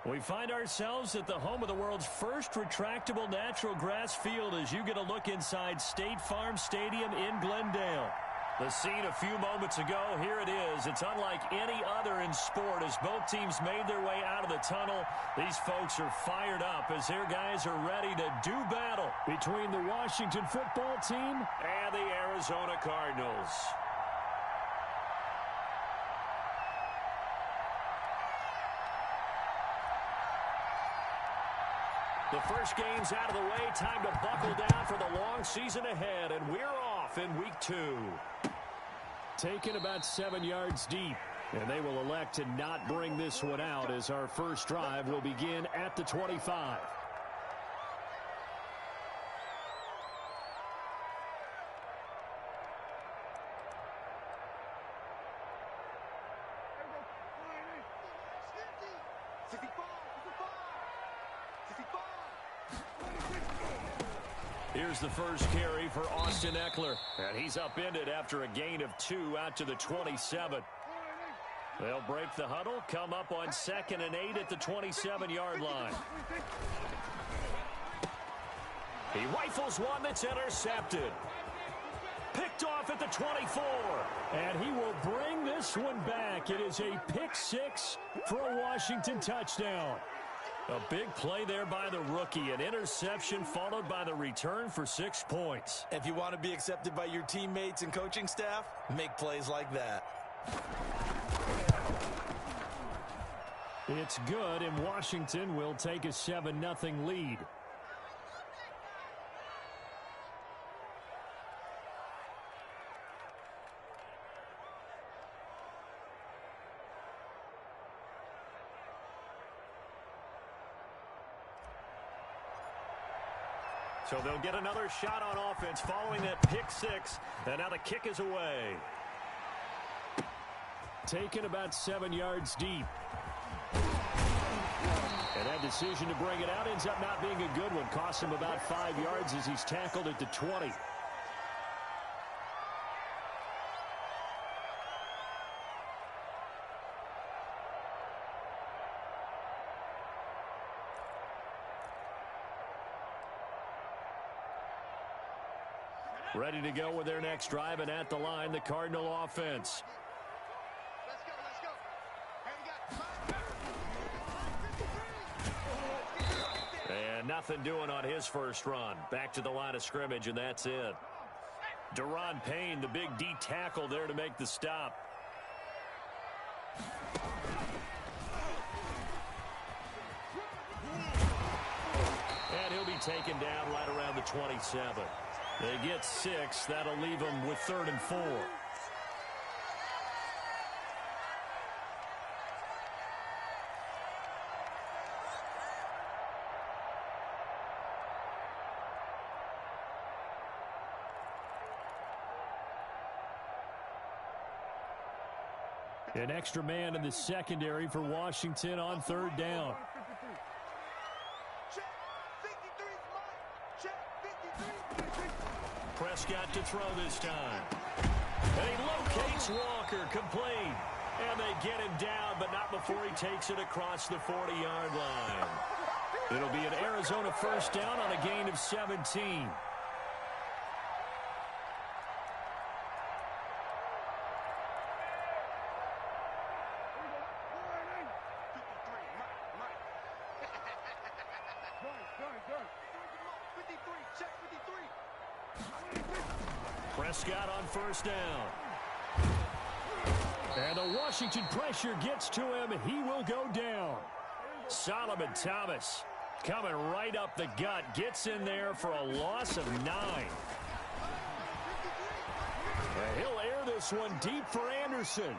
We find ourselves at the home of the world's first retractable natural grass field as you get a look inside State Farm Stadium in Glendale. The scene a few moments ago, here it is. It's unlike any other in sport as both teams made their way out of the tunnel. These folks are fired up as their guys are ready to do battle between the Washington football team and the Arizona Cardinals. The first game's out of the way. Time to buckle down for the long season ahead, and we're off in week 2. Taken about 7 yards deep, and they will elect to not bring this one out as our first drive will begin at the 25. Here's the first carry for Austin Eckler, and he's upended after a gain of 2 out to the 27. They'll break the huddle, come up on 2nd and 8 at the 27-yard line. He rifles one that's intercepted. Picked off at the 24, and he will bring this one back. It is a pick 6 for a Washington touchdown. A big play there by the rookie. An interception followed by the return for 6 points. If you want to be accepted by your teammates and coaching staff, make plays like that. It's good, and Washington will take a 7-0 lead. So they'll get another shot on offense following that pick 6. And now the kick is away. Taken about 7 yards deep. And that decision to bring it out ends up not being a good one. Costs him about 5 yards as he's tackled at the 20. Ready to go with their next drive, and at the line, the Cardinal offense. And nothing doing on his first run. Back to the line of scrimmage, and that's it. Deron Payne, the big D tackle there to make the stop. And he'll be taken down right around the 27. They get 6. That'll leave them with 3rd and 4. An extra man in the secondary for Washington on 3rd down. Prescott to throw this time. And he locates Walker, complete. And they get him down, but not before he takes it across the 40-yard line. It'll be an Arizona first down on a gain of 17. Prescott on first down. And the Washington pressure gets to him. He will go down. Solomon Thomas coming right up the gut. Gets in there for a loss of 9. And he'll air this one deep for Anderson.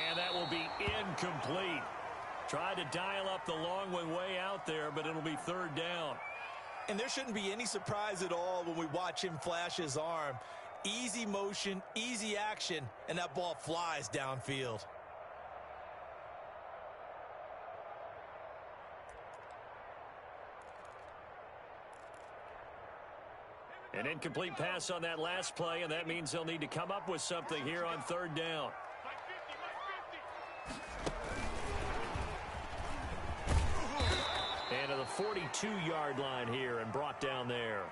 And that will be incomplete. Tried to dial up the long one way out there, but it'll be 3rd down. And there shouldn't be any surprise at all when we watch him flash his arm. Easy motion, easy action, and that ball flies downfield. An incomplete pass on that last play, and that means they'll need to come up with something here on 3rd down. 32-yard line here and brought down there.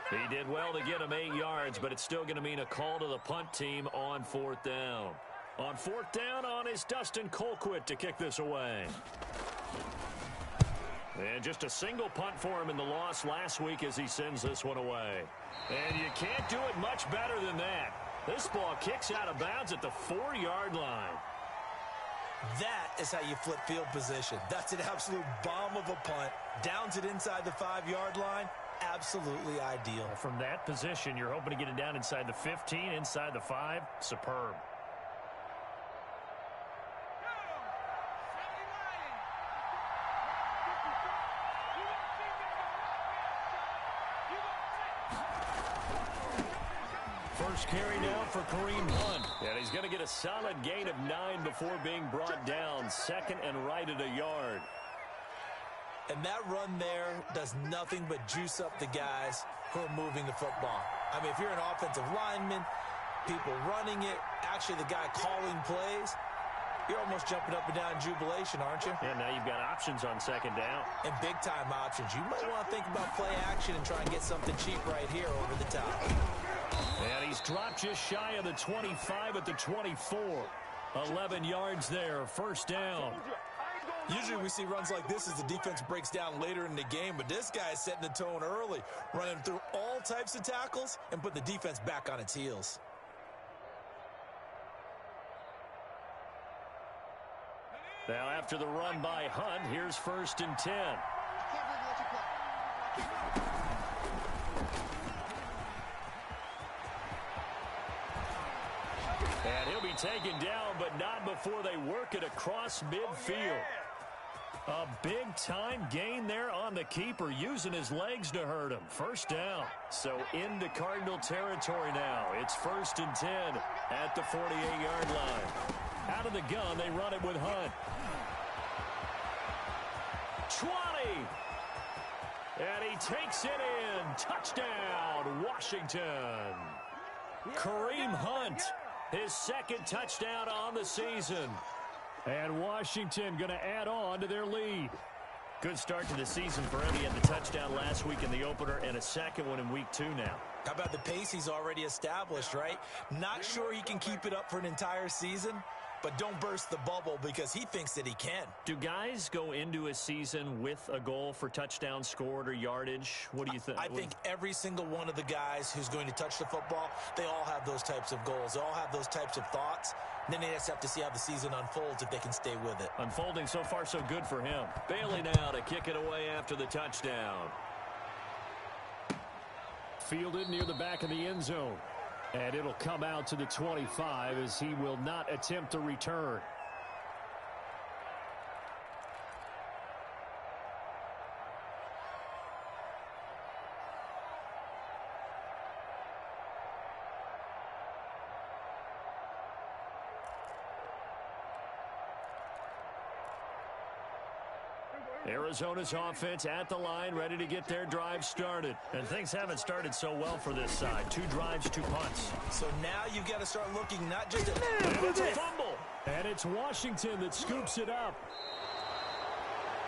He did well to get him 8 yards, but it's still going to mean a call to the punt team on 4th down. On 4th down is Dustin Colquitt to kick this away. And just a single punt for him in the loss last week as he sends this one away. And you can't do it much better than that. This ball kicks out of bounds at the 4-yard line. That is how you flip field position. That's an absolute bomb of a punt. Downs it inside the 5-yard line. Absolutely ideal. From that position, you're hoping to get it down inside the 15, inside the 5. Superb. First carry now for Kareem Hunt. And he's going to get a solid gain of 9 before being brought down. 2nd and right at a yard. And that run there does nothing but juice up the guys who are moving the football. I mean, if you're an offensive lineman, people running it, actually the guy calling plays, you're almost jumping up and down in jubilation, aren't you? Yeah, now you've got options on 2nd down. And big-time options. You might want to think about play action and try and get something cheap right here over the top. And he's dropped just shy of the 25 at the 24. 11 yards there, 1st down. Usually we see runs like this as the defense breaks down later in the game, but this guy is setting the tone early, running through all types of tackles and putting the defense back on its heels. Now after the run by Hunt, here's 1st and 10. And he'll be taken down, but not before they work it across midfield. A big-time gain there on the keeper, using his legs to hurt him. 1st down. So into Cardinal territory now. It's 1st and 10 at the 48-yard line. Out of the gun, they run it with Hunt. 20. And he takes it in. Touchdown, Washington. Kareem Hunt, his 2nd touchdown on the season. And Washington going to add on to their lead. Good start to the season for him. He had the touchdown last week in the opener and a 2nd one in week 2 now. How about the pace he's already established, right? Not sure he can keep it up for an entire season, but don't burst the bubble because he thinks that he can. Do guys go into a season with a goal for touchdown scored or yardage? What do you think? I think every single one of the guys who's going to touch the football, they all have those types of goals. They all have those types of thoughts. Then they just have to see how the season unfolds if they can stay with it. Unfolding so far so good for him. Bailey now to kick it away after the touchdown. Fielded near the back of the end zone. And it'll come out to the 25 as he will not attempt a return. Arizona's offense at the line, ready to get their drive started. And things haven't started so well for this side. 2 drives, 2 punts. So now you've got to start looking not just at... And it's a fumble. And it's Washington that scoops it up.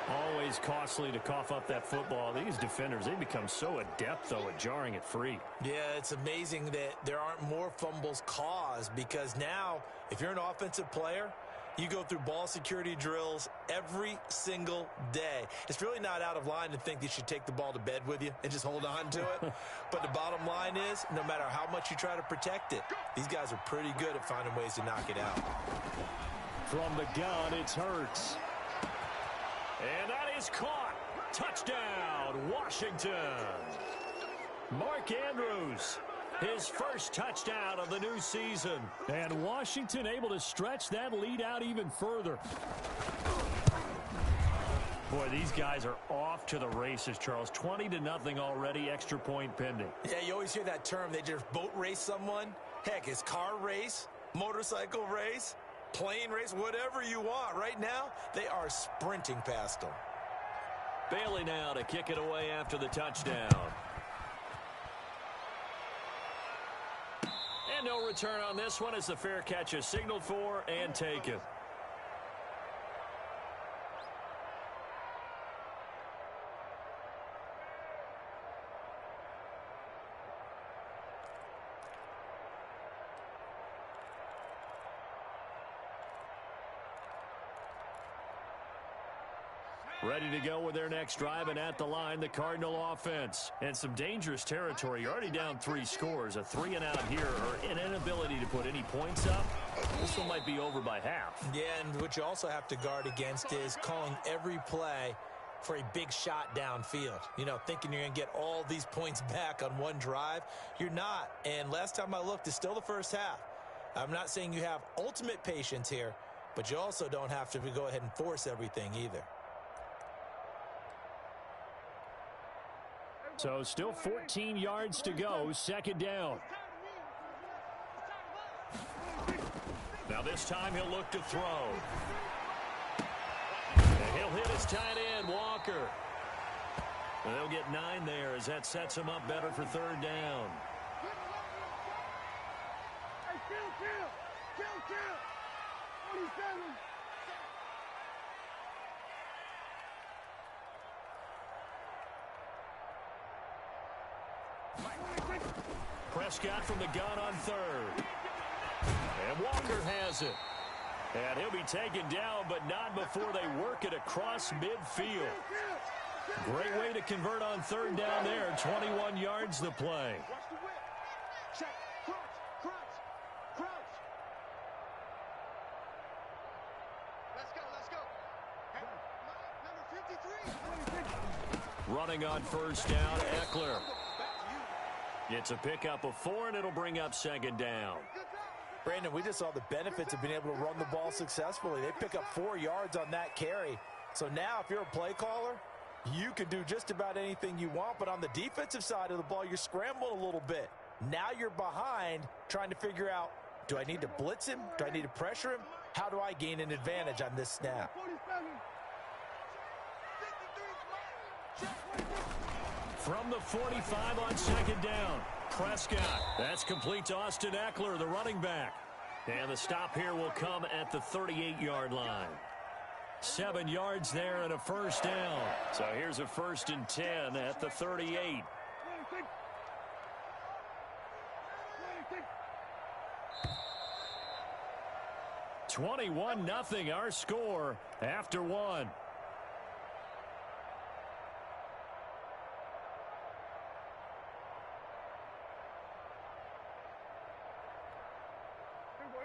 Always costly to cough up that football. These defenders, they become so adept, though, at jarring it free. Yeah, it's amazing that there aren't more fumbles caused because now, if you're an offensive player, you go through ball security drills every single day. It's really not out of line to think you should take the ball to bed with you and just hold on to it. But the bottom line is, no matter how much you try to protect it, these guys are pretty good at finding ways to knock it out. From the gun, it's Hurts. And that is caught. Touchdown, Washington. Mark Andrews, his first touchdown of the new season. And Washington able to stretch that lead out even further. Boy, these guys are off to the races, Charles. 20-0 already, extra point pending. Yeah, you always hear that term. They just boat race someone. Heck, it's car race, motorcycle race, plane race, whatever you want. Right now, they are sprinting past them. Bailey now to kick it away after the touchdown. And no return on this one as the fair catch is signaled for and taken. Ready to go with their next drive, and at the line, the Cardinal offense. And some dangerous territory. You're already down 3 scores. A 3-and-out here, or an inability to put any points up. This one might be over by half. Yeah, and what you also have to guard against is calling every play for a big shot downfield. You know, thinking you're going to get all these points back on one drive. You're not. And last time I looked, it's still the first half. I'm not saying you have ultimate patience here, but you also don't have to go ahead and force everything either. So still 14 yards to go, 2nd down. Now this time he'll look to throw. And he'll hit his tight end, Walker. And they'll get 9 there as that sets him up better for 3rd down. Prescott from the gun on 3rd. And Walker has it. And he'll be taken down, but not before they work it across midfield. Great way to convert on 3rd down there. 21 yards to play. Running on 1st down, Eckler. It's a pickup of 4, and it'll bring up 2nd down. Brandon, we just saw the benefits of being able to run the ball successfully. They pick up 4 yards on that carry. So now if you're a play caller, you can do just about anything you want. But on the defensive side of the ball, you're scrambling a little bit. Now you're behind trying to figure out, do I need to blitz him? Do I need to pressure him? How do I gain an advantage on this snap? From the 45 on 2nd down, Prescott. That's complete to Austin Eckler, the running back. And the stop here will come at the 38-yard line. 7 yards there and a 1st down. So here's a 1st and 10 at the 38. (21-0) our score after 1.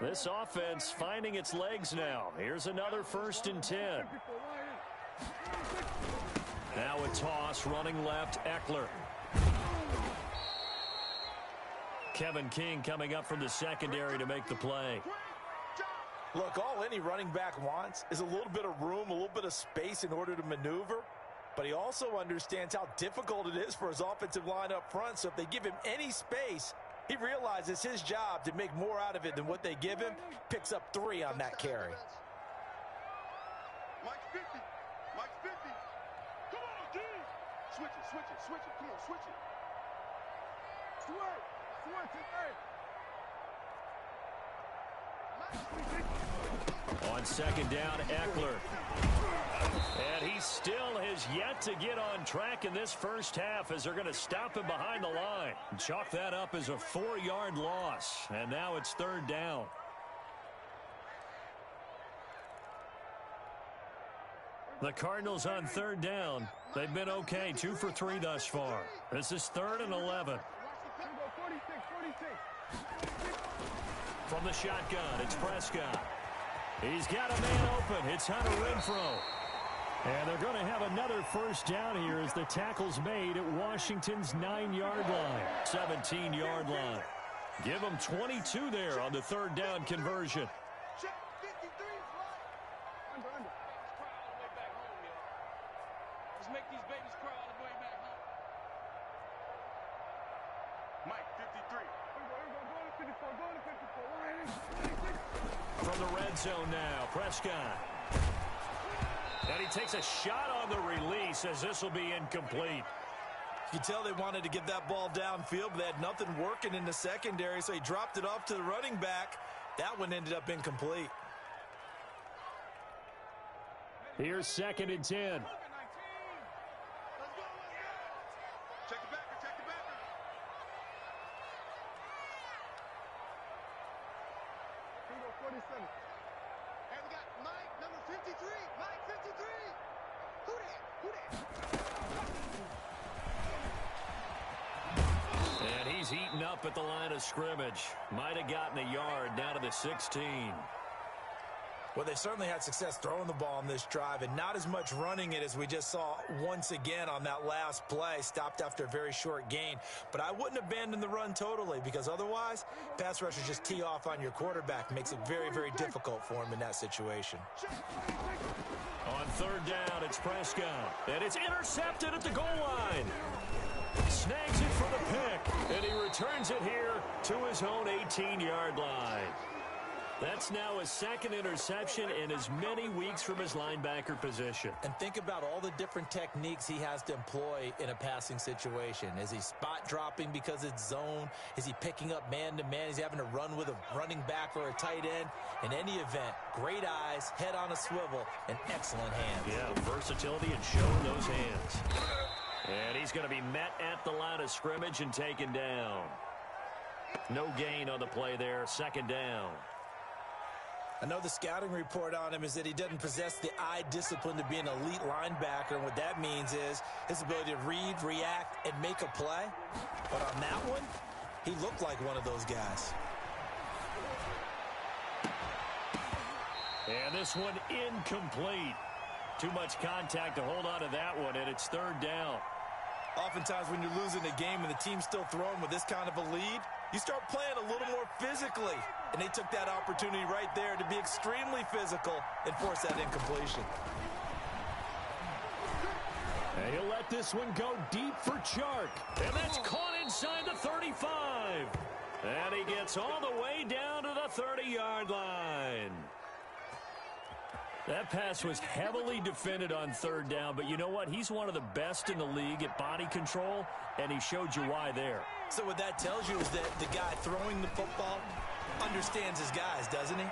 This offense finding its legs now. Here's another 1st and 10. Now a toss, running left, Eckler. Kevin King coming up from the secondary to make the play. Look, all any running back wants is a little bit of room, a little bit of space in order to maneuver. But he also understands how difficult it is for his offensive line up front. So if they give him any space, he realizes his job to make more out of it than what they give him. Picks up 3 on that carry. Mike 50. Mike 50. Come on, dude. Switch it, switch it, switch it. Come on, switch it. Switch it, hey. On 2nd down, Eckler. And he still has yet to get on track in this first half as they're going to stop him behind the line. Chalk that up as a 4-yard loss. And now it's 3rd down. The Cardinals on 3rd down. They've been okay, 2 for 3 thus far. This is 3rd and 11. From the shotgun, it's Prescott. He's got a man open. It's Hunter Renfrow. And they're going to have another 1st down here as the tackle's made at Washington's 9-yard line. 17-yard line. Give them 22 there on the 3rd down conversion. Let's make these babies cry all the way back home. Mike 53. From the red zone now, Prescott. And he takes a shot on the release as this will be incomplete. You can tell they wanted to get that ball downfield, but they had nothing working in the secondary, so he dropped it off to the running back. That one ended up incomplete. Here's 2nd and 10. Check the backer, check the backer. Bingo 47. And we got Mike, number 53. Mike 53. Who that? up at the line of scrimmage. Might have gotten a yard down to the 16. Well, they certainly had success throwing the ball on this drive and not as much running it as we just saw once again on that last play. Stopped after a very short gain. But I wouldn't abandon the run totally, because otherwise, pass rushers just tee off on your quarterback. Makes it very, very difficult for him in that situation. On third down, it's Prescott. And it's intercepted at the goal line. Snags it for the pick. And he returns it here to his own 18-yard line. That's now his second interception in as many weeks from his linebacker position. And think about all the different techniques he has to employ in a passing situation. Is he spot dropping because it's zone? Is he picking up man-to-man? Is he having to run with a running back or a tight end? In any event, great eyes, head on a swivel, and excellent hands. Yeah, versatility and showing those hands. And he's going to be met at the line of scrimmage and taken down. No gain on the play there, second down. I know the scouting report on him is that he doesn't possess the eye discipline to be an elite linebacker, and what that means is his ability to read, react, and make a play. But on that one, he looked like one of those guys. And this one incomplete. Too much contact to hold on to that one, and it's third down. Oftentimes when you're losing a game and the team's still throwing with this kind of a lead, you start playing a little more physically. And they took that opportunity right there to be extremely physical and force that incompletion. And he'll let this one go deep for Chark. And that's caught inside the 35. And he gets all the way down to the 30-yard line. That pass was heavily defended on third down, but you know what? He's one of the best in the league at body control, and he showed you why there. So what that tells you is that the guy throwing the football understands his guys, doesn't he?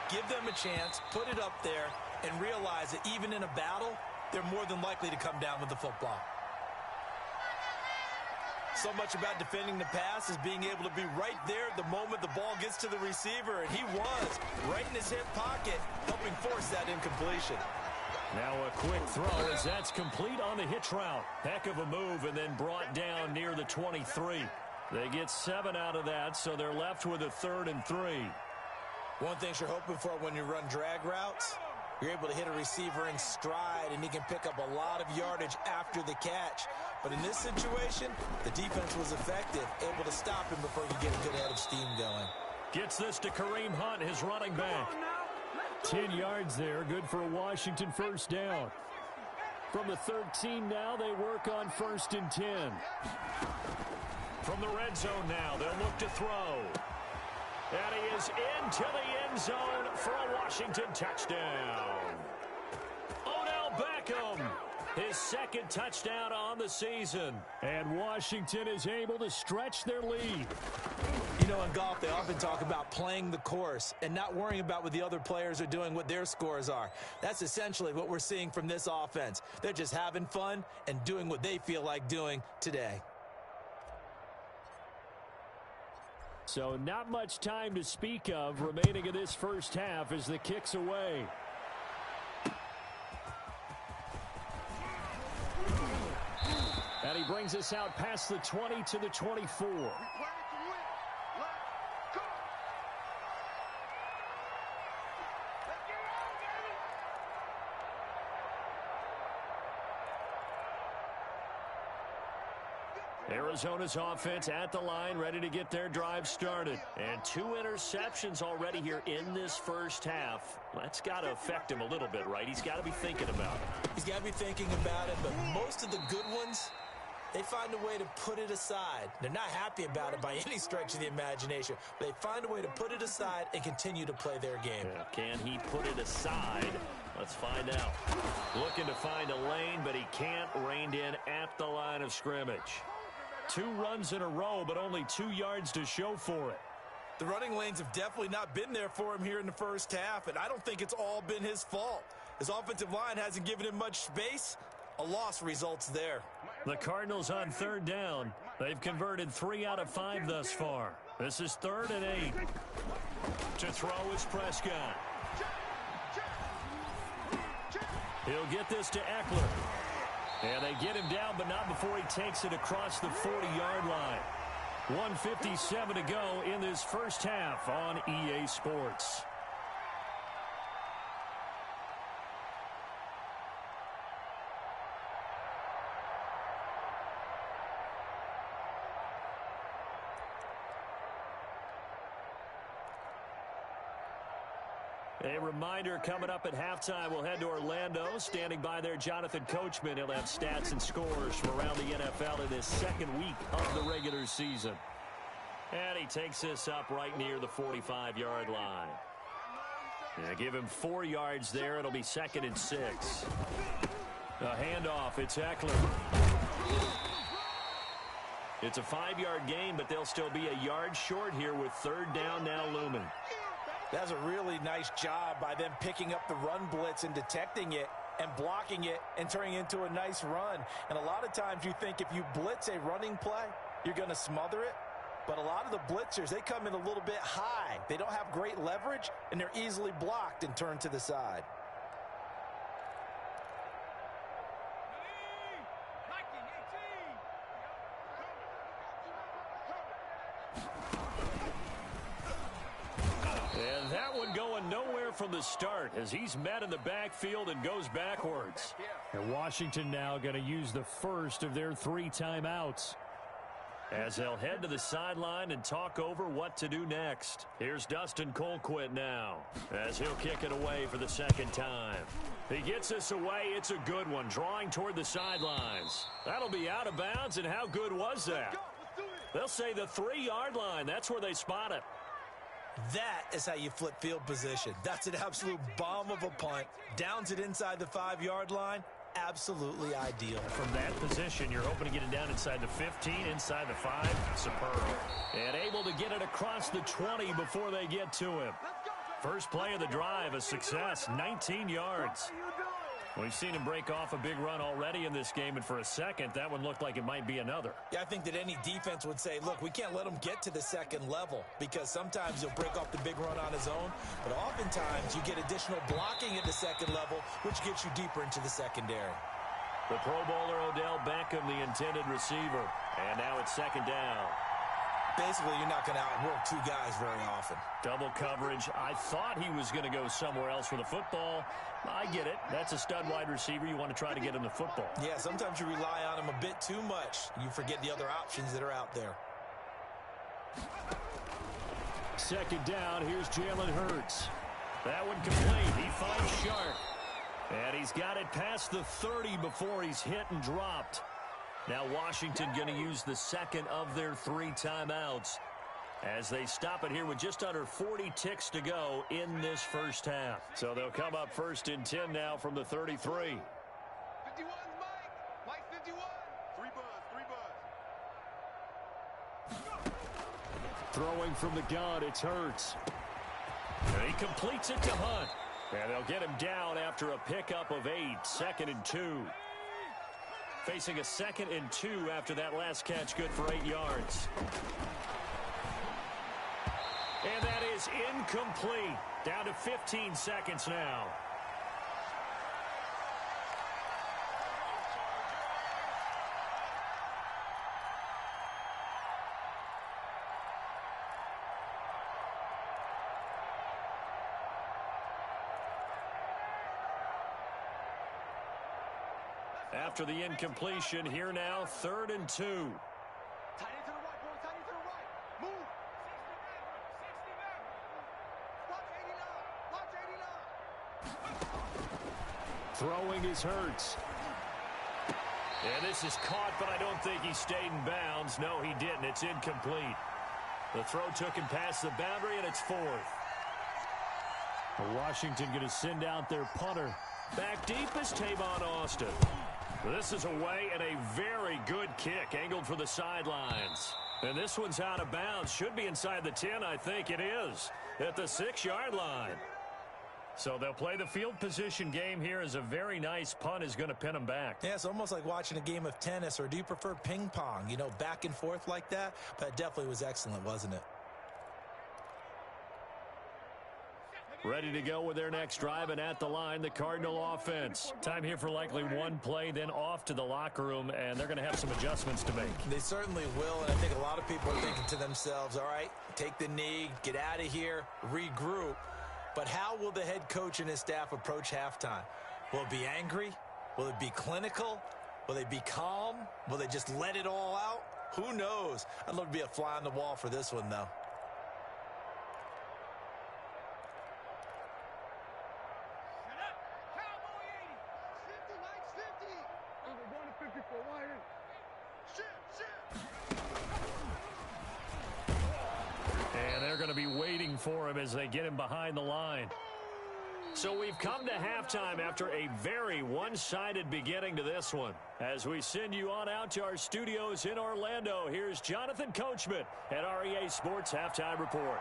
Give them a chance, put it up there, and realize that even in a battle, they're more than likely to come down with the football. So much about defending the pass is being able to be right there at the moment the ball gets to the receiver, and he was right in his hip pocket, helping force that incompletion. Now a quick throw as that's complete on the hitch route. Heck of a move, and then brought down near the 23. They get 7 out of that, so they're left with a 3rd and 3. One thing you're hoping for when you run drag routes, you're able to hit a receiver in stride, and he can pick up a lot of yardage after the catch. But in this situation, the defense was effective, able to stop him before he could get a good head of steam going. Gets this to Kareem Hunt, his running back. 10 yards there, good for a Washington first down. From the 13 now, they work on 1st and 10. From the red zone now, they'll look to throw. And he is into the end zone for a Washington touchdown. Odell Beckham, his 2nd touchdown on the season. And Washington is able to stretch their lead. You know, in golf, they often talk about playing the course and not worrying about what the other players are doing, what their scores are. That's essentially what we're seeing from this offense. They're just having fun and doing what they feel like doing today. So not much time to speak of remaining in this first half as the kick's away. And he brings us out past the 20 to the 24. Arizona's offense at the line, ready to get their drive started. And 2 interceptions already here in this first half. That's got to affect him a little bit, right? He's got to be thinking about it. He's got to be thinking about it, but most of the good ones, they find a way to put it aside. They're not happy about it by any stretch of the imagination. But they find a way to put it aside and continue to play their game. Yeah. Can he put it aside? Let's find out. Looking to find a lane, but he can't. Reined in at the line of scrimmage. 2 runs in a row, but only 2 yards to show for it. The running lanes have definitely not been there for him here in the first half, and I don't think it's all been his fault. His offensive line hasn't given him much space. A loss results there. The Cardinals on 3rd down. They've converted 3 out of 5 thus far. This is 3rd and 8. To throw is Prescott. He'll get this to Eckler. And they get him down, but not before he takes it across the 40-yard line. 1:57 to go in this first half on EA Sports. A reminder, coming up at halftime, we'll head to Orlando. Standing by there, Jonathan Coachman. He'll have stats and scores from around the NFL in this second week of the regular season. And he takes this up right near the 45-yard line. Yeah, give him 4 yards there. It'll be 2nd and 6. A handoff. It's Eckler. It's a 5-yard gain, but they'll still be a yard short here with 3rd down now looming. That's a really nice job by them picking up the run blitz and detecting it and blocking it and turning it into a nice run. And a lot of times you think if you blitz a running play, you're going to smother it. But a lot of the blitzers, they come in a little bit high. They don't have great leverage, and they're easily blocked and turned to the side. And that one going nowhere from the start as he's met in the backfield and goes backwards. And Washington now going to use the first of their 3 timeouts, as they'll head to the sideline and talk over what to do next. Here's Dustin Colquitt now, as he'll kick it away for the 2nd time. He gets this away. It's a good one, drawing toward the sidelines. That'll be out of bounds, and how good was that? They'll say the 3-yard line. That's where they spot it. That is how you flip field position. That's an absolute bomb of a punt. Downs it inside the 5-yard line. Absolutely ideal. From that position, you're hoping to get it down inside the 15, inside the 5. Superb. And able to get it across the 20 before they get to him. First play of the drive, a success, 19 yards. We've seen him break off a big run already in this game, and for a second, that one looked like it might be another. Yeah, I think that any defense would say, look, we can't let him get to the 2nd level, because sometimes he'll break off the big run on his own, but oftentimes you get additional blocking at the 2nd level, which gets you deeper into the secondary. The Pro Bowler Odell Beckham, the intended receiver, and now it's 2nd down. Basically, you're not going to outwork 2 guys very often. Double coverage. I thought he was going to go somewhere else with the football. I get it. That's a stud wide receiver. You want to try to get him the football. Yeah, sometimes you rely on him a bit too much. You forget the other options that are out there. 2nd down. Here's Jalen Hurts. That one complete. He finds Sharp. And he's got it past the 30 before he's hit and dropped. Now Washington going to use the 2nd of their 3 timeouts as they stop it here with just under 40 ticks to go in this first half. So they'll come up 1st and 10 now from the 33. 51's Mike. Mike 51. 3 buzz. Throwing from the gun, it's Hurts. And he completes it to Hunt. And they'll get him down after a pickup of 8, 2nd and 2. Facing a 2nd and 2 after that last catch, good for 8 yards. And that is incomplete. Down to 15 seconds now. After the incompletion, here now, 3rd and 2. Tight end to the right, boy. Tight end to the right. Move. 69. Watch 89. Watch 89. Throwing is Hurts. And this is caught, but I don't think he stayed in bounds. No, he didn't. It's incomplete. The throw took him past the boundary, and it's 4th. Washington going to send out their punter. Back deep is Tavon Austin. This is away and a very good kick, angled for the sidelines. And this one's out of bounds. Should be inside the 10, I think it is, at the 6-yard line. So they'll play the field position game here as a very nice punt is going to pin them back. Yeah, it's almost like watching a game of tennis, or do you prefer ping pong? You know, back and forth like that? But it definitely was excellent, wasn't it? Ready to go with their next drive, and at the line, the Cardinal offense. Time here for likely one play, then off to the locker room, and they're going to have some adjustments to make. They certainly will, and I think a lot of people are thinking to themselves, all right, take the knee, get out of here, regroup. But how will the head coach and his staff approach halftime? Will it be angry? Will it be clinical? Will they be calm? Will they just let it all out? Who knows? I'd love to be a fly on the wall for this one, though. And they're going to be waiting for him as they get him behind the line. So we've come to halftime after a very one-sided beginning to this one. As we send you on out to our studios in Orlando, here's Jonathan Coachman at REA Sports Halftime Report.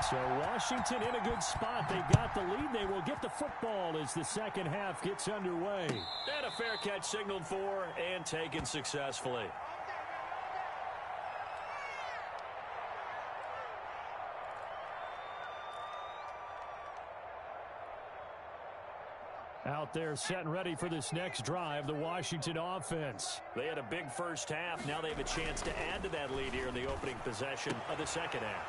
So Washington in a good spot. They've got the lead. They will get the football as the second half gets underway. And a fair catch signaled for and taken successfully. Out there set and ready for this next drive, the Washington offense. They had a big first half. Now they have a chance to add to that lead here in the opening possession of the second half.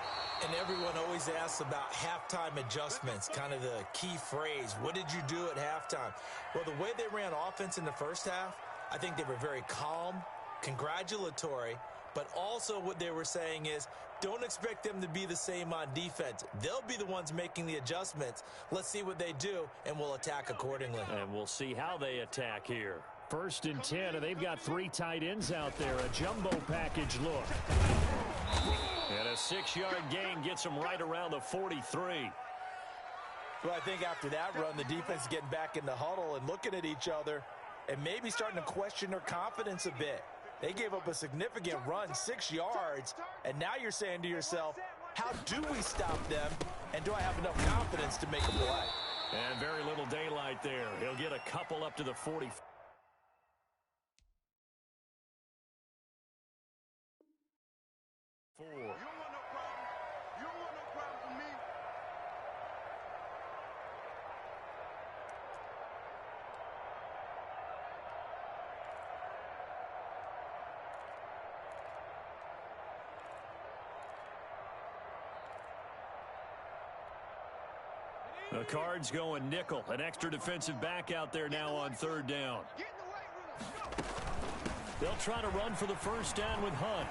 And everyone always asks about halftime adjustments, kind of the key phrase. What did you do at halftime? Well, the way they ran offense in the first half, I think they were very calm, congratulatory, but also what they were saying is, don't expect them to be the same on defense. They'll be the ones making the adjustments. Let's see what they do, and we'll attack accordingly. And we'll see how they attack here. 1st and 10, and they've got 3 tight ends out there. A jumbo package look. And a 6-yard gain gets them right around the 43. Well, I think after that run, the defense is getting back in the huddle and looking at each other and maybe starting to question their confidence a bit. They gave up a significant run, 6 yards, and now you're saying to yourself, how do we stop them, and do I have enough confidence to make a play? And very little daylight there. He'll get a couple up to the 40. You don't want no problem. You don't want no problem from me. The Cards going nickel. An extra defensive back out there now on 3rd down. They'll try to run for the first down with Hunt.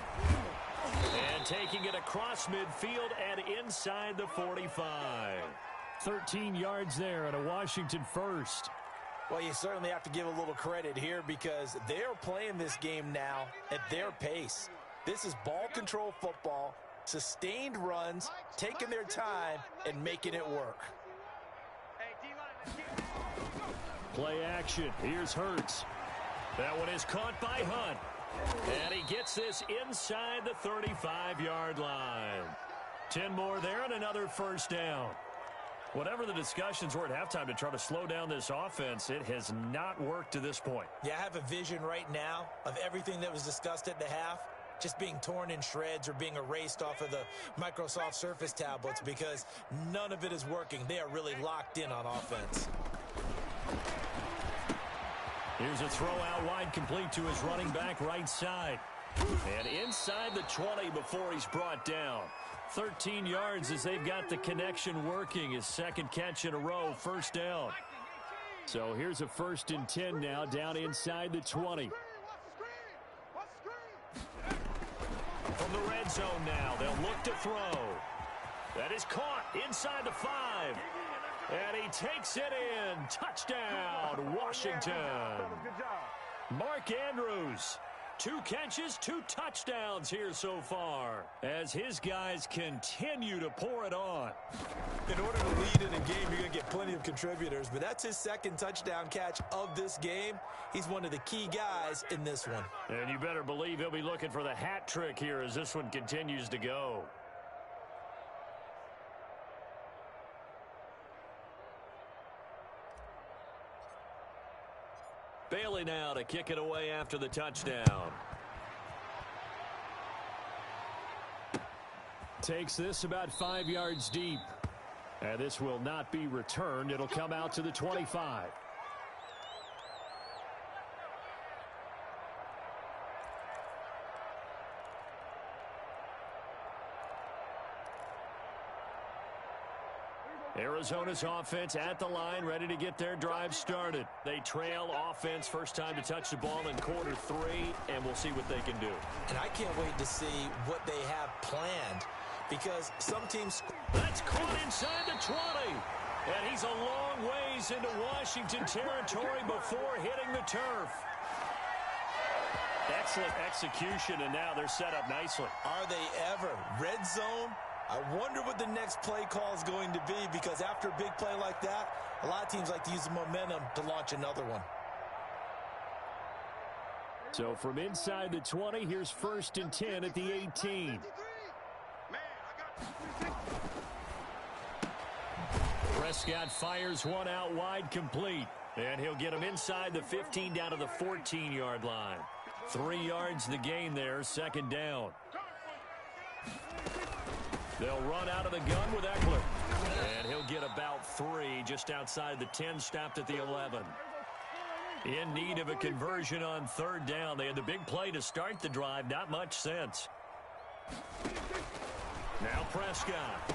And taking it across midfield and inside the 45. 13 yards there and a Washington first. Well, you certainly have to give a little credit here because they're playing this game now at their pace. This is ball control football, sustained runs, taking their time, and making it work. Play action. Here's Hurts. That one is caught by Hunt. And he gets this inside the 35-yard line. 10 more there and another first down. Whatever the discussions were at halftime to try to slow down this offense, it has not worked to this point. Yeah, I have a vision right now of everything that was discussed at the half just being torn in shreds or being erased off of the Microsoft Surface tablets because none of it is working. They are really locked in on offense. Here's a throw out wide, complete to his running back right side. And inside the 20 before he's brought down. 13 yards as they've got the connection working. His second catch in a row, first down. So here's a 1st and 10 now, down inside the 20. From the red zone now, they'll look to throw. That is caught inside the 5. And he takes it in. Touchdown, Washington. Mark Andrews. 2 catches, 2 touchdowns here so far as his guys continue to pour it on. In order to lead in a game, you're going to get plenty of contributors, but that's his 2nd touchdown catch of this game. He's one of the key guys in this one. And you better believe he'll be looking for the hat trick here as this one continues to go. Bailey now to kick it away after the touchdown. Takes this about 5 yards deep. And this will not be returned. It'll come out to the 25. Arizona's offense at the line, ready to get their drive started. They trail offense, first time to touch the ball in quarter 3, and we'll see what they can do. And I can't wait to see what they have planned, because some teams... That's caught inside the 20. And he's a long ways into Washington territory before hitting the turf. Excellent execution, and now they're set up nicely. Are they ever? Red zone? I wonder what the next play call is going to be, because after a big play like that, a lot of teams like to use the momentum to launch another one. So from inside the 20, here's 1st and 10 at the 18. Prescott fires one out wide, complete. And he'll get him inside the 15 down to the 14-yard line. 3 yards the gain there, 2nd down. They'll run out of the gun with Eckler. And he'll get about 3 just outside the 10, stopped at the 11. In need of a conversion on 3rd down. They had the big play to start the drive, not much sense. Now Prescott.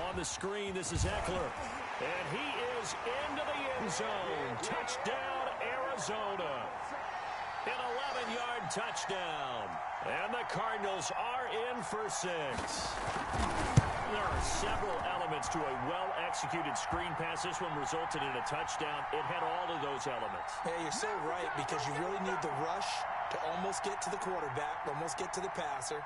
On the screen, this is Eckler. And he is into the end zone. Touchdown, Arizona. An 11-yard touchdown. And the Cardinals are in for 6. There are several elements to a well-executed screen pass. This one resulted in a touchdown. It had all of those elements. Yeah, you're so right, because you really need the rush to almost get to the quarterback, almost get to the passer.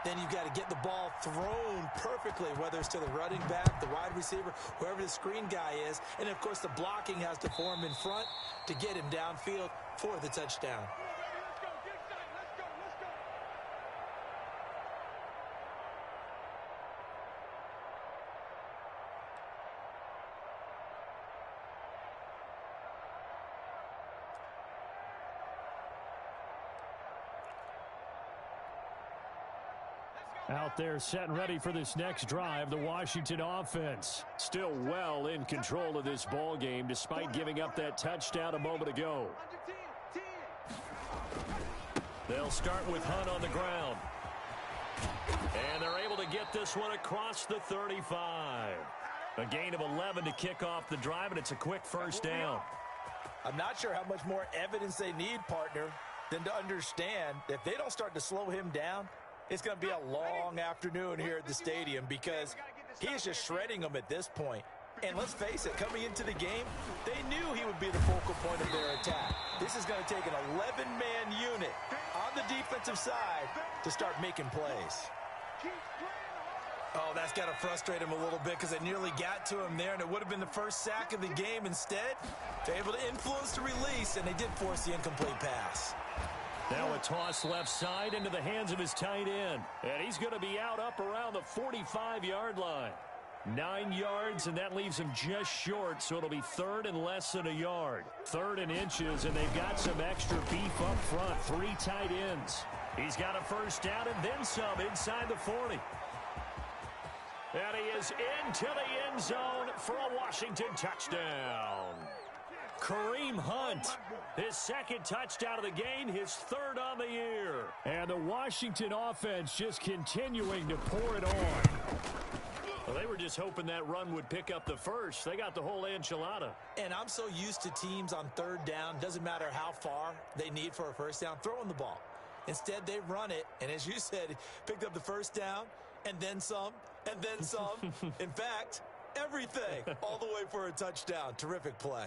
Then you've got to get the ball thrown perfectly, whether it's to the running back, the wide receiver, whoever the screen guy is. And, of course, the blocking has to form in front to get him downfield for the touchdown. Out there set and ready for this next drive, the Washington offense. Still well in control of this ball game despite giving up that touchdown a moment ago. They'll start with Hunt on the ground. And they're able to get this one across the 35. A gain of 11 to kick off the drive, and it's a quick 1st down. I'm not sure how much more evidence they need, partner, than to understand that if they don't start to slow him down, it's going to be a long afternoon here at the stadium, because he is just shredding them at this point. And let's face it, coming into the game, they knew he would be the focal point of their attack. This is going to take an 11-man unit on the defensive side to start making plays. Oh, that's got to frustrate him a little bit, because it nearly got to him there, and it would have been the first sack of the game. Instead, they're able to influence the release, and they did force the incomplete pass. Now a toss left side into the hands of his tight end. And he's going to be out up around the 45-yard line. 9 yards, and that leaves him just short, so it'll be 3rd and less than a yard. 3rd and inches, and they've got some extra beef up front. 3 tight ends. He's got a 1st down and then some inside the 40. And he is into the end zone for a Washington touchdown. Kareem Hunt, his 2nd touchdown of the game, his 3rd on the year. And the Washington offense just continuing to pour it on. Well, they were just hoping that run would pick up the 1st. They got the whole enchilada. And I'm so used to teams on 3rd down, doesn't matter how far they need for a 1st down, throwing the ball. Instead, they run it, and as you said, picked up the 1st down, and then some, and then some. In fact, everything, all the way for a touchdown. Terrific play.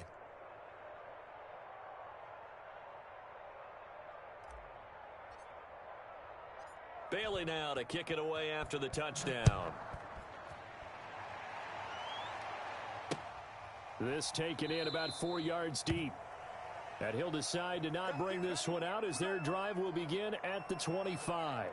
Bailey now to kick it away after the touchdown. This taken in about 4 yards deep. And he'll decide to not bring this one out as their drive will begin at the 25.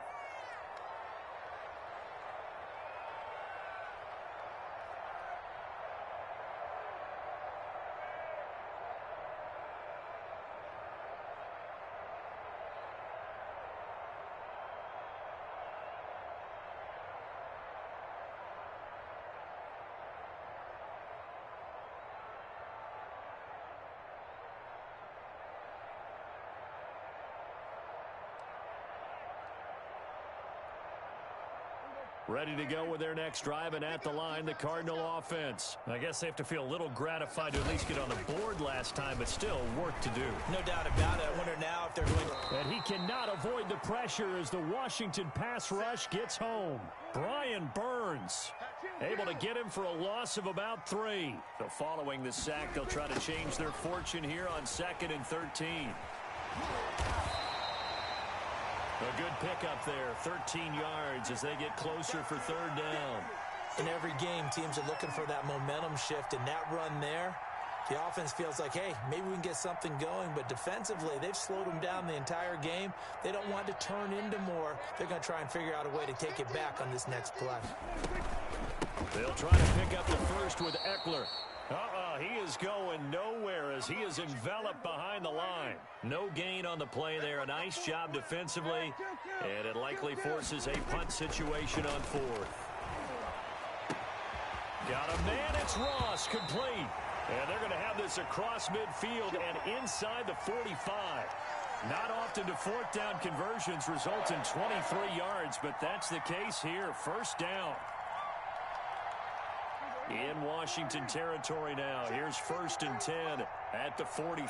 Ready to go with their next drive, and at the line, the Cardinal offense. I guess they have to feel a little gratified to at least get on the board last time, but still work to do. No doubt about it. I wonder now if they're going to... And he cannot avoid the pressure as the Washington pass rush gets home. Brian Burns able to get him for a loss of about 3. So following the sack, they'll try to change their fortune here on 2nd and 13. A good pickup there, 13 yards as they get closer for 3rd down. In every game, teams are looking for that momentum shift, and that run there, the offense feels like, hey, maybe we can get something going, but defensively, they've slowed them down the entire game. They don't want to turn into more. They're going to try and figure out a way to take it back on this next play. They'll try to pick up the first with Eckler. He is going nowhere as he is enveloped behind the line. No gain on the play there. A nice job defensively, and it likely forces a punt situation on 4th. Got a man. It's Ross, complete. And they're going to have this across midfield and inside the 45. Not often do 4th down conversions result in 23 yards, but that's the case here. 1st down. In Washington territory now. Here's 1st and 10 at the 43.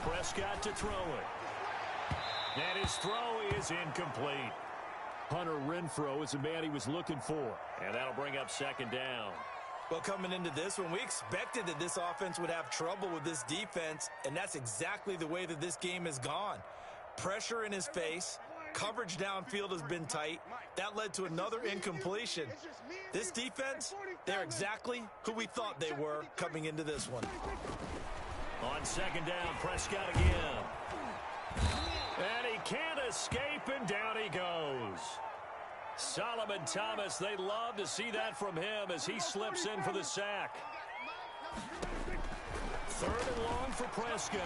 Prescott to throw it. And his throw is incomplete. Hunter Renfrow is the man he was looking for. And that'll bring up 2nd down. Well, coming into this one, we expected that this offense would have trouble with this defense, and that's exactly the way that this game has gone. Pressure in his face. Coverage downfield has been tight. That led to another incompletion. This defense, they're exactly who we thought they were coming into this one. On 2nd down, Prescott again. And he can't escape, and down he goes. Solomon Thomas, they love to see that from him as he slips in for the sack. 3rd and long for Prescott.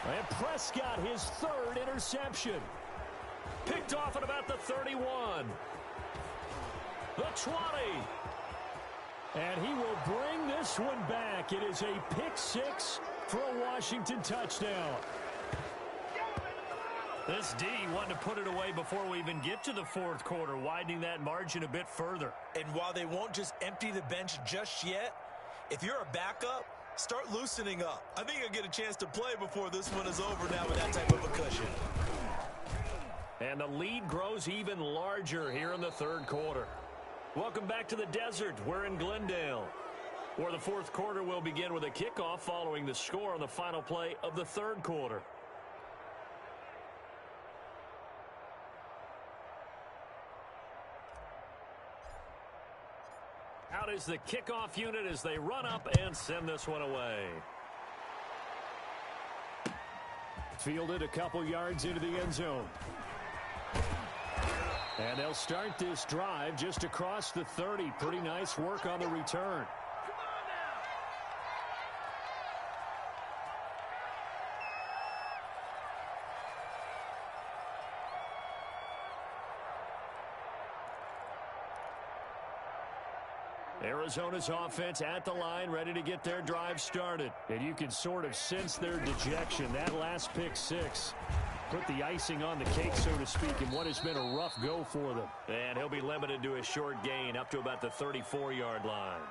And Prescott, his 3rd interception. Picked off at about the 31. The 20. And he will bring this one back. It is a pick 6 for a Washington touchdown. This D wanted to put it away before we even get to the 4th quarter, widening that margin a bit further. And while they won't just empty the bench just yet, if you're a backup, start loosening up. I think you'll get a chance to play before this one is over now with that type of a cushion. And the lead grows even larger here in the 3rd quarter. Welcome back to the desert. We're in Glendale, where the 4th quarter will begin with a kickoff following the score on the final play of the 3rd quarter. Out is the kickoff unit as they run up and send this one away. Fielded a couple yards into the end zone. And they'll start this drive just across the 30. Pretty nice work on the return. Arizona's offense at the line, ready to get their drive started. And you can sort of sense their dejection. That last pick 6 put the icing on the cake, so to speak, in what has been a rough go for them. And he'll be limited to a short gain up to about the 34-yard line.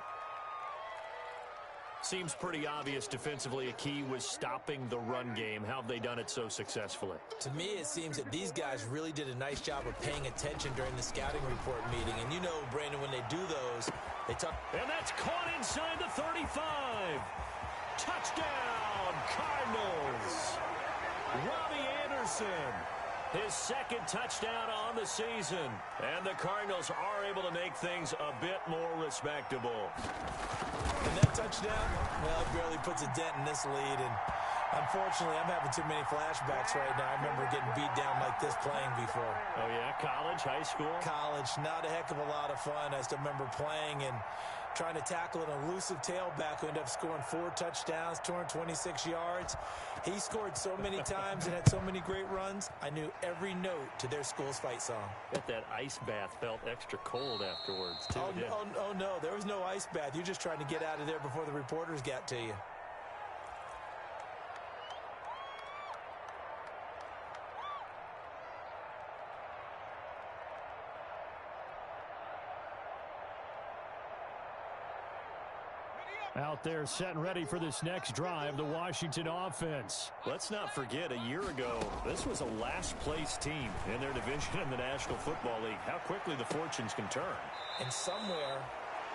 Seems pretty obvious defensively a key was stopping the run game. How have they done it so successfully? To me, it seems that these guys really did a nice job of paying attention during the scouting report meeting. And you know, Brandon, when they do those, they talk. And that's caught inside the 35. Touchdown, Cardinals. Robbie Anderson, his 2nd touchdown on the season. And the Cardinals are able to make things a bit more respectable. And that touchdown, well, it barely puts a dent in this lead. And unfortunately, I'm having too many flashbacks right now. I remember getting beat down like this playing before. Oh, yeah? College, high school? College, not a heck of a lot of fun. I still remember playing and trying to tackle an elusive tailback who ended up scoring 4 touchdowns, 226 yards. He scored so many times and had so many great runs, I knew every note to their school's fight song. Bet that ice bath felt extra cold afterwards, too. Oh, no, there was no ice bath. You're just trying to get out of there before the reporters got to you. Out there set and ready for this next drive, the Washington offense. Let's not forget, a year ago, this was a last-place team in their division in the National Football League. How quickly the fortunes can turn. And somewhere,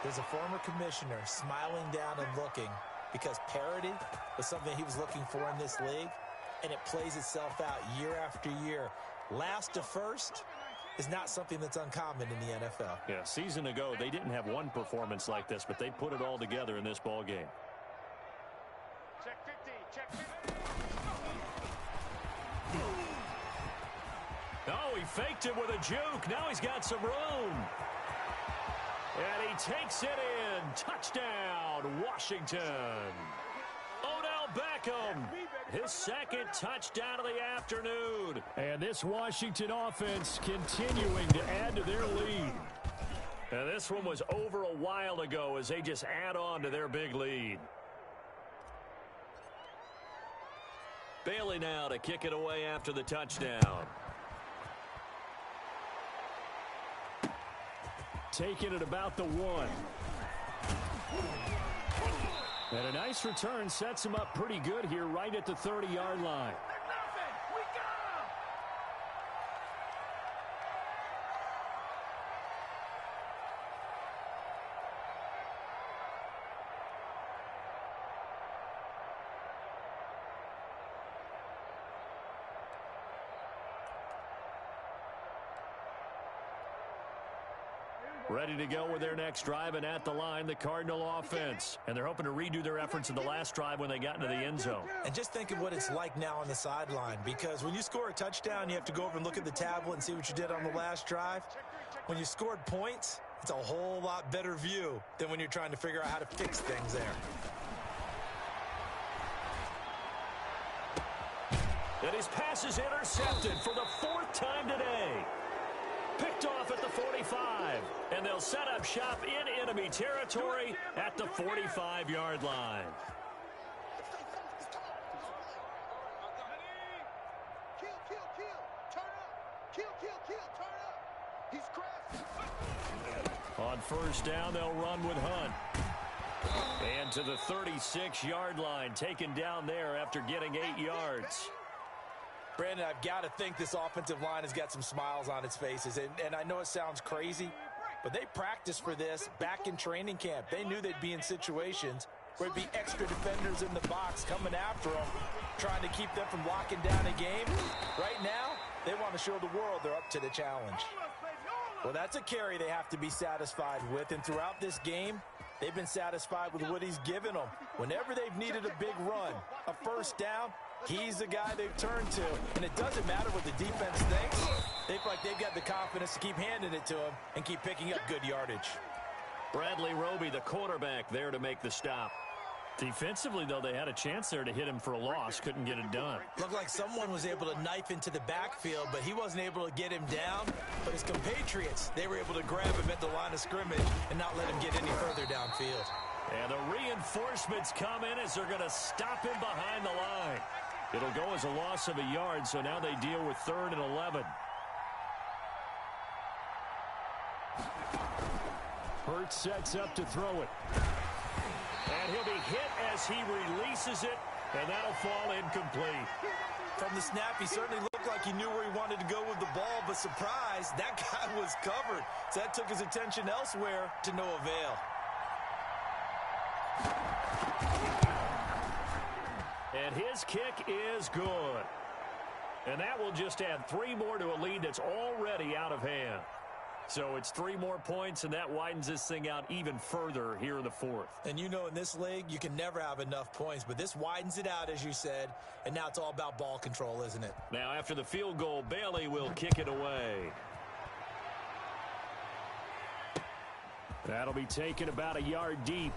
there's a former commissioner smiling down and looking because parity was something he was looking for in this league, and it plays itself out year after year. Last to first is not something that's uncommon in the NFL. Yeah, season ago, they didn't have one performance like this, but they put it all together in this ball game. Check 50, check 50. Oh, he faked it with a juke. Now he's got some room. And he takes it in. Touchdown, Washington. Odell Beckham, his second touchdown of the afternoon. And this Washington offense continuing to add to their lead. And this one was over a while ago as they just add on to their big lead. Bailey now to kick it away after the touchdown. Taking it about the 1. And a nice return sets him up pretty good here right at the 30-yard line. Ready to go with their next drive, and at the line, the Cardinal offense. And they're hoping to redo their efforts in the last drive when they got into the end zone. And just think of what it's like now on the sideline, because when you score a touchdown, you have to go over and look at the tablet and see what you did on the last drive. When you scored points, it's a whole lot better view than when you're trying to figure out how to fix things there. And his pass is intercepted for the 4th time today. Picked off at the 45, and they'll set up shop in enemy territory at the 45-yard line. Kill, turn up. Kill, turn up. He's crashing. On first down, they'll run with Hunt. And to the 36-yard line, taken down there after getting 8 yards. Brandon, I've got to think this offensive line has got some smiles on its faces. And I know it sounds crazy, but they practiced for this back in training camp. They knew they'd be in situations where there'd be extra defenders in the box coming after them, trying to keep them from locking down a game. Right now, they want to show the world they're up to the challenge. Well, that's a carry they have to be satisfied with. And throughout this game, they've been satisfied with what he's given them. Whenever they've needed a big run, a first down, he's the guy they've turned to. And it doesn't matter what the defense thinks. They feel like they've got the confidence to keep handing it to him and keep picking up good yardage. Bradley Roby, the quarterback, there to make the stop. Defensively, though, they had a chance there to hit him for a loss. Couldn't get it done. Looked like someone was able to knife into the backfield, but he wasn't able to get him down. But his compatriots, they were able to grab him at the line of scrimmage and not let him get any further downfield. And the reinforcements come in as they're going to stop him behind the line. It'll go as a loss of a yard, so now they deal with 3rd and 11. Hurts sets up to throw it. And he'll be hit as he releases it, and that'll fall incomplete. From the snap, he certainly looked like he knew where he wanted to go with the ball, but surprise, that guy was covered. So that took his attention elsewhere to no avail. And his kick is good. And that will just add 3 more to a lead that's already out of hand. So it's 3 more points, and that widens this thing out even further here in the 4th. And you know, in this league, you can never have enough points, but this widens it out, as you said, and now it's all about ball control, isn't it? Now, after the field goal, Bailey will kick it away. That'll be taken about a yard deep.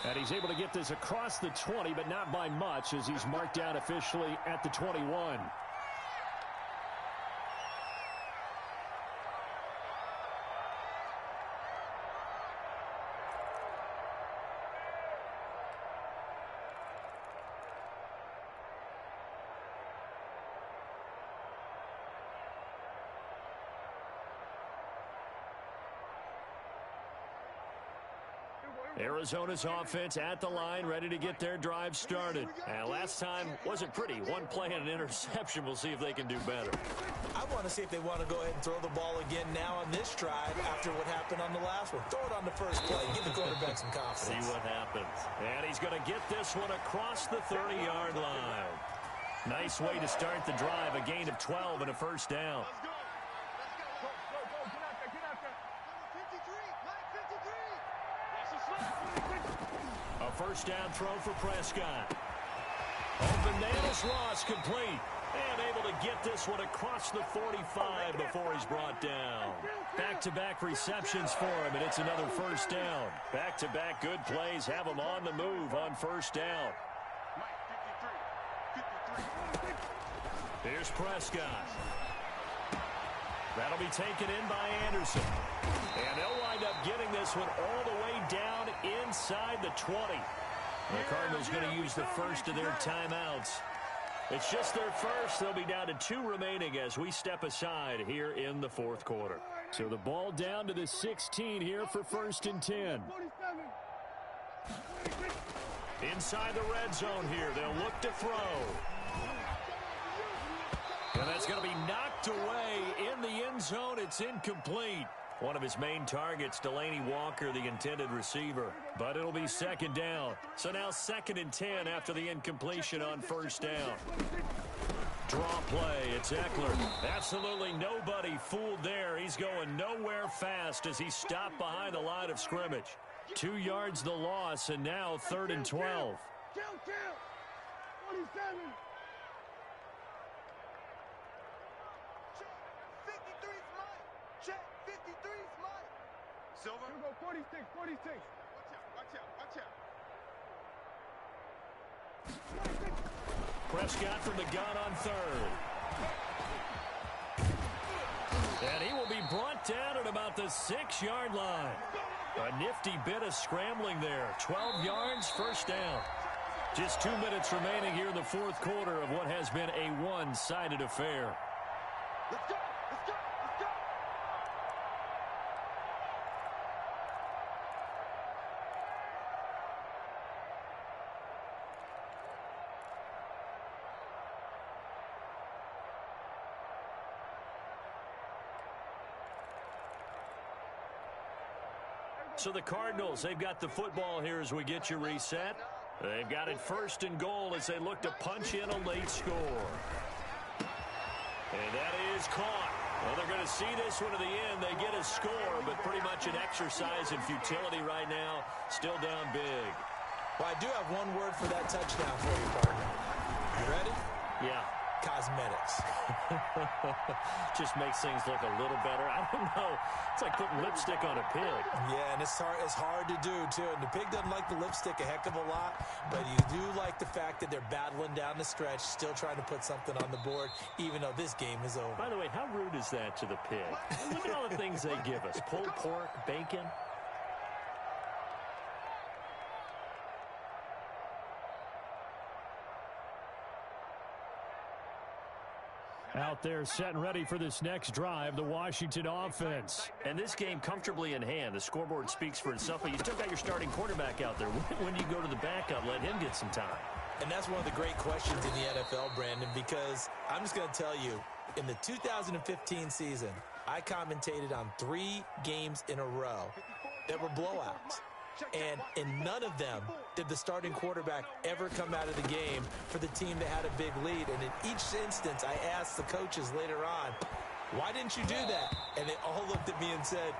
And he's able to get this across the 20, but not by much, as he's marked down officially at the 21. Arizona's offense at the line, ready to get their drive started. And last time wasn't pretty. One play and an interception. We'll see if they can do better. I want to see if they want to go ahead and throw the ball again now on this drive after what happened on the last one. Throw it on the first play. Give the quarterback some confidence. See what happens. And he's going to get this one across the 30-yard line. Nice way to start the drive. A gain of 12 and a first down. A first down throw for Prescott. Open nails, lost, complete. And able to get this one across the 45 before he's brought down. Back-to-back receptions for him, and it's another first down. Back-to-back good plays have him on the move on first down. Here's Prescott. That'll be taken in by Anderson. And they'll wind up getting this one all the way down inside the 20. The Cardinals going to use the first of their timeouts. It's just their first. They'll be down to 2 remaining as we step aside here in the fourth quarter. So the ball down to the 16 here for first and 10. Inside the red zone here. They'll look to throw. And that's going to be knocked away in the end zone. It's incomplete. One of his main targets, Delaney Walker, the intended receiver. But it'll be second down. So now second and 10 after the incompletion on first down. Draw play. It's Eckler. Absolutely nobody fooled there. He's going nowhere fast as he stopped behind the line of scrimmage. 2 yards the loss, and now third and 12. 47. Silver. Here we go, 46, 46. Watch out. Prescott from the gun on third. And he will be brought down at about the 6-yard line. A nifty bit of scrambling there. 12 yards, first down. Just 2 minutes remaining here in the fourth quarter of what has been a one-sided affair. Let's go. So the Cardinals, they've got the football here as we get you reset. They've got it first and goal as they look to punch in a late score. And that is caught. Well, they're going to see this one to the end. They get a score, but pretty much an exercise in futility right now. Still down big. Well, I do have one word for that touchdown for you, partner. You ready? Yeah. Cosmetics. Just makes things look a little better. I don't know. It's like putting lipstick on a pig. Yeah, and it's hard to do, too. And the pig doesn't like the lipstick a heck of a lot, but you do like the fact that they're battling down the stretch, still trying to put something on the board, even though this game is over. By the way, how rude is that to the pig? Look at all the things they give us. Pulled pork, bacon. Out there set and ready for this next drive, the Washington offense. And this game comfortably in hand. The scoreboard speaks for itself, but you still got your starting quarterback out there. When do you go to the backup, let him get some time? And that's one of the great questions in the NFL, Brandon, because I'm just going to tell you, in the 2015 season, I commentated on 3 games in a row that were blowouts. And in none of them did the starting quarterback ever come out of the game for the team that had a big lead. And in each instance, I asked the coaches later on, why didn't you do that? And they all looked at me and said,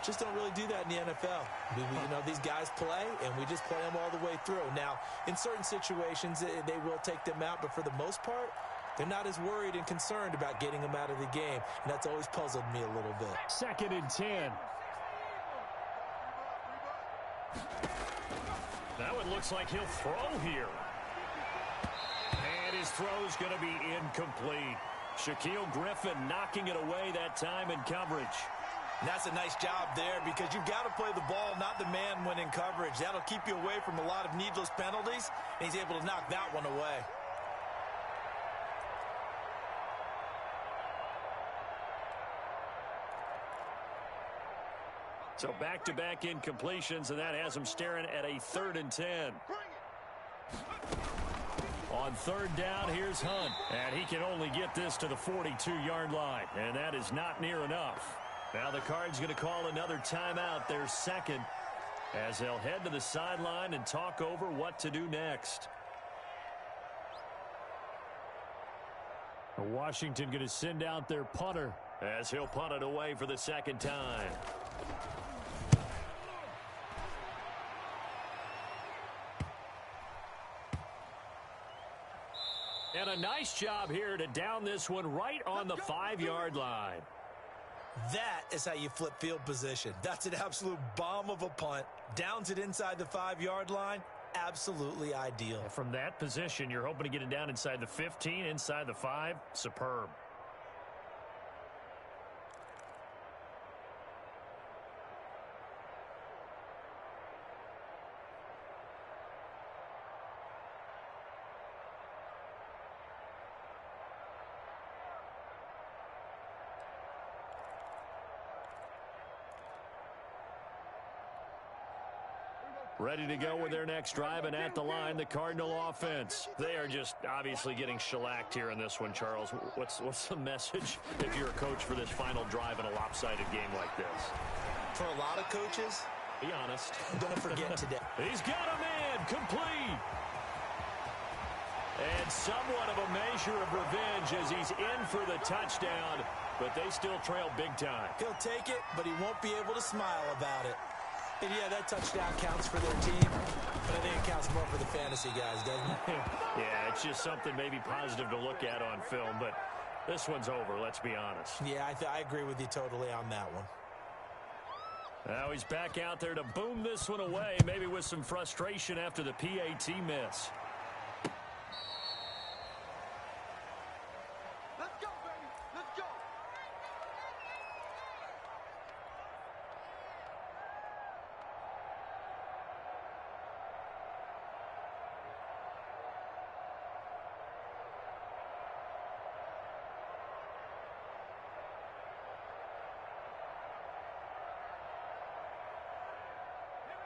just don't really do that in the NFL. You know, these guys play, and we just play them all the way through. Now, in certain situations, they will take them out, but for the most part, they're not as worried and concerned about getting them out of the game. And that's always puzzled me a little bit. Second and 10. That one looks like he'll throw here. And his throw's going to be incomplete. Shaquille Griffin knocking it away that time in coverage. And that's a nice job there because you've got to play the ball, not the man when in coverage. That'll keep you away from a lot of needless penalties, and he's able to knock that one away. So back-to-back incompletions, and that has him staring at a 3rd and 10. On 3rd down, here's Hunt. And he can only get this to the 42-yard line. And that is not near enough. Now the Cards going to call another timeout, their 2nd, as they'll head to the sideline and talk over what to do next. Washington going to send out their punter as he'll punt it away for the 2nd time. And a nice job here to down this one right on the 5-yard line. That is how you flip field position. That's an absolute bomb of a punt. Downs it inside the 5-yard line. Absolutely ideal. And from that position, you're hoping to get it down inside the 15, inside the 5. Superb. Ready to go with their next drive, and at the line, the Cardinal offense. They are just obviously getting shellacked here in this one, Charles. What's the message if you're a coach for this final drive in a lopsided game like this? For a lot of coaches, be honest. Don't forget today. He's got a man, complete. And somewhat of a measure of revenge as he's in for the touchdown, but they still trail big time. He'll take it, but he won't be able to smile about it. And yeah, that touchdown counts for their team, but I think it counts more for the fantasy guys, doesn't it? Yeah, it's just something maybe positive to look at on film, but this one's over, let's be honest. Yeah, I agree with you totally on that one. Now he's back out there to boom this one away, maybe with some frustration after the PAT miss. Let's go, baby. Let's go.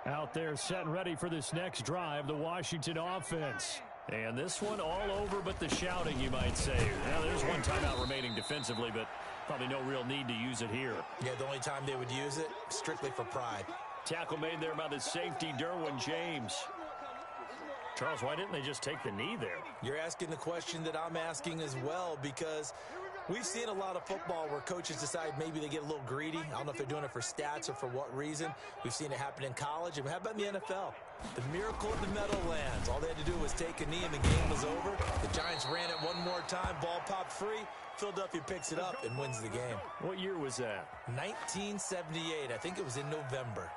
Out there set and ready for this next drive, the Washington offense. And this one all over but the shouting, you might say. Now, there's one timeout remaining defensively, but probably no real need to use it here. Yeah, the only time they would use it, strictly for pride. Tackle made there by the safety, Derwin James. Charles, why didn't they just take the knee there? You're asking the question that I'm asking as well, because we've seen a lot of football where coaches decide maybe they get a little greedy. I don't know if they're doing it for stats or for what reason. We've seen it happen in college. And how about in the NFL? The miracle of the Meadowlands. All they had to do was take a knee and the game was over. The Giants ran it one more time. Ball popped free. Philadelphia picks it up and wins the game. What year was that? 1978. I think it was in November.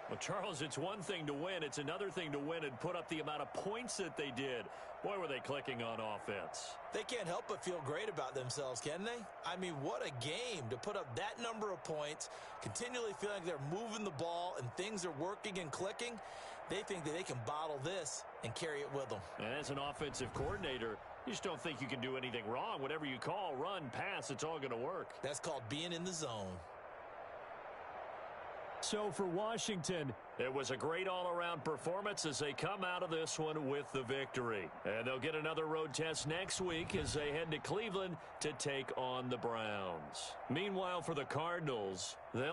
Well, Charles, it's one thing to win. It's another thing to win and put up the amount of points that they did. Boy, were they clicking on offense. They can't help but feel great about themselves, can they? I mean, what a game to put up that number of points, continually feeling like they're moving the ball and things are working and clicking. They think that they can bottle this and carry it with them. And as an offensive coordinator, you just don't think you can do anything wrong. Whatever you call, run, pass, it's all going to work. That's called being in the zone. So for Washington, it was a great all-around performance as they come out of this one with the victory. And they'll get another road test next week as they head to Cleveland to take on the Browns. Meanwhile, for the Cardinals, they'll